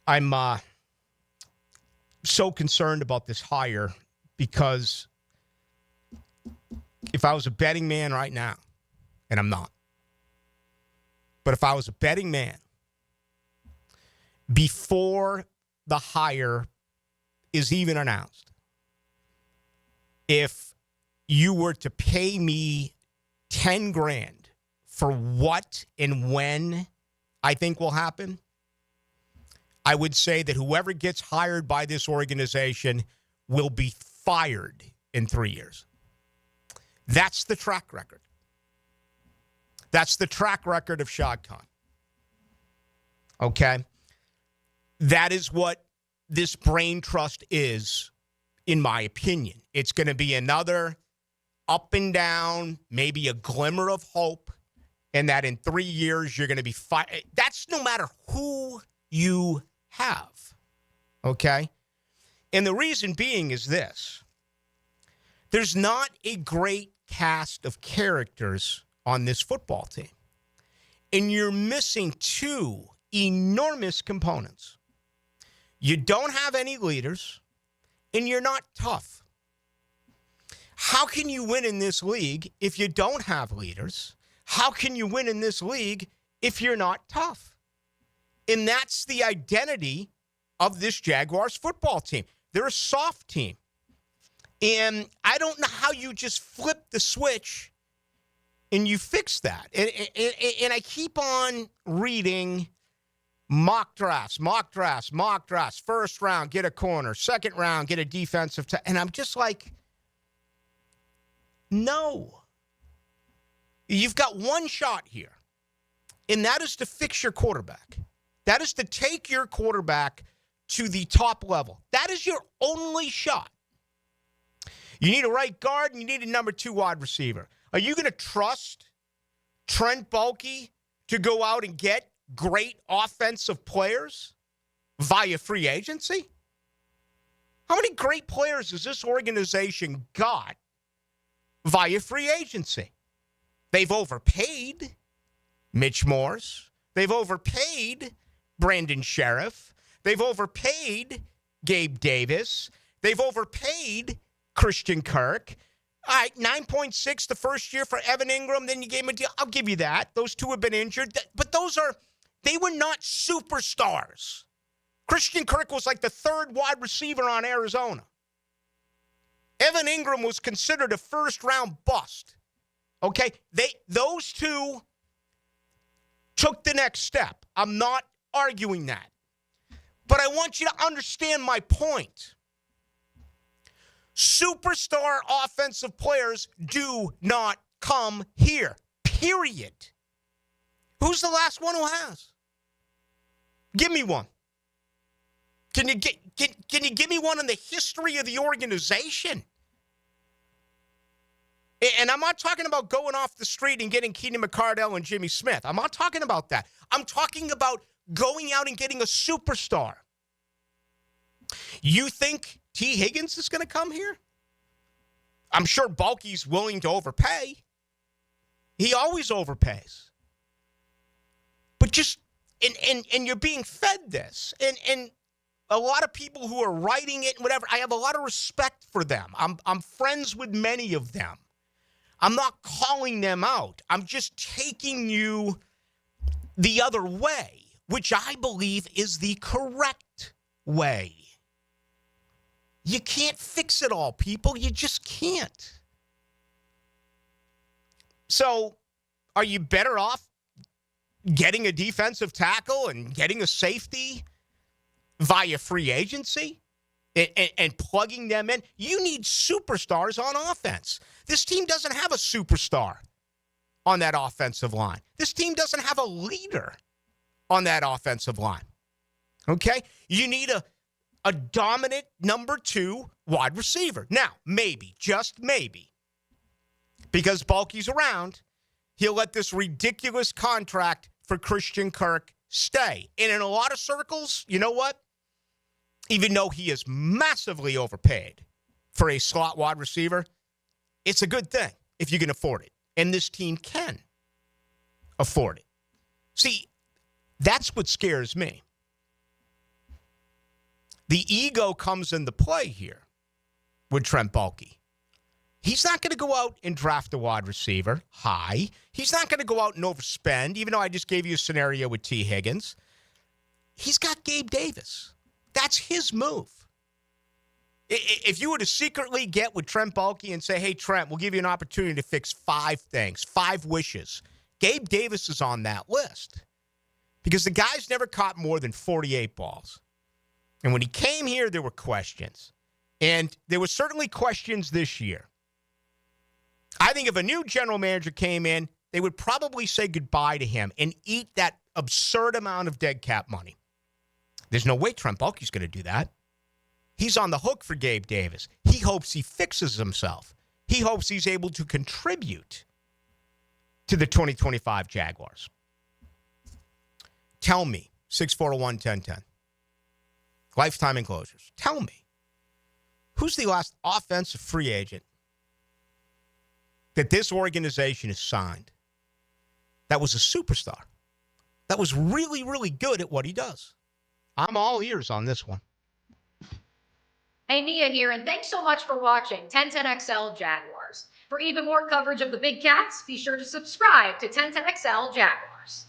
I'm so concerned about this hire because if I was a betting man right now, and I'm not, but if I was a betting man, before the hire is even announced, if you were to pay me $10,000 for what and when I think will happen, I would say that whoever gets hired by this organization will be fired in 3 years. That's the track record. That's the track record of Shad Khan. Okay? That is what this brain trust is, in my opinion. It's going to be another up and down, maybe a glimmer of hope, and that in 3 years you're going to be fired. That's no matter who you have. Okay? And the reason being is this. There's not a great cast of characters on this football team. And you're missing two enormous components. You don't have any leaders, and you're not tough. How can you win in this league if you don't have leaders? How can you win in this league if you're not tough? And that's the identity of this Jaguars football team. They're a soft team. And I don't know how you just flip the switch and you fix that. And I keep on reading mock drafts. First round, get a corner. Second round, get a defensive. And I'm just like, no. You've got one shot here, and that is to fix your quarterback. That is to take your quarterback to the top level. That is your only shot. You need a right guard, and you need a number 2 wide receiver. Are you going to trust Trent Baalke to go out and get great offensive players via free agency? How many great players has this organization got via free agency? They've overpaid Mitch Morse. They've overpaid Brandon Sheriff. They've overpaid Gabe Davis. They've overpaid Christian Kirk. All right, 9.6 the first year for Evan Ingram. Then you gave him a deal. I'll give you that. Those two have been injured. But they were not superstars. Christian Kirk was like the 3rd wide receiver on Arizona. Evan Ingram was considered a first-round bust. Okay? Those two took the next step. I'm not arguing that. But I want you to understand my point. Superstar offensive players do not come here. Period. Who's the last one who has? Give me one. Can you give me one in the history of the organization? And I'm not talking about going off the street and getting Keenan McCardell and Jimmy Smith. I'm not talking about that. I'm talking about going out and getting a superstar. You think T. Higgins is going to come here? I'm sure Baalke's willing to overpay. He always overpays. But just, and you're being fed this. And a lot of people who are writing it and whatever, I have a lot of respect for them. I'm friends with many of them. I'm not calling them out. I'm just taking you the other way, which I believe is the correct way. You can't fix it all, people. You just can't. So, are you better off getting a defensive tackle and getting a safety via free agency and plugging them in? You need superstars on offense. This team doesn't have a superstar on that offensive line. This team doesn't have a leader on that offensive line. Okay? You need a dominant number 2 wide receiver. Now, maybe, just maybe, because Baalke's around, he'll let this ridiculous contract for Christian Kirk stay. And in a lot of circles, you know what? Even though he is massively overpaid for a slot wide receiver, it's a good thing if you can afford it. And this team can afford it. See, that's what scares me. The ego comes into play here with Trent Baalke. He's not going to go out and draft a wide receiver high. He's not going to go out and overspend, even though I just gave you a scenario with T. Higgins. He's got Gabe Davis. That's his move. If you were to secretly get with Trent Baalke and say, hey, Trent, we'll give you an opportunity to fix 5 things, 5 wishes, Gabe Davis is on that list because the guy's never caught more than 48 balls. And when he came here, there were questions. And there were certainly questions this year. I think if a new general manager came in, they would probably say goodbye to him and eat that absurd amount of dead cap money. There's no way Trent Baalke's going to do that. He's on the hook for Gabe Davis. He hopes he fixes himself. He hopes he's able to contribute to the 2025 Jaguars. Tell me, 641-1010. Lifetime enclosures. Tell me, who's the last offensive free agent that this organization has signed that was a superstar, that was really, really good at what he does? I'm all ears on this one. Hey, Nia here, and thanks so much for watching 1010XL Jaguars. For even more coverage of the Big Cats, be sure to subscribe to 1010XL Jaguars.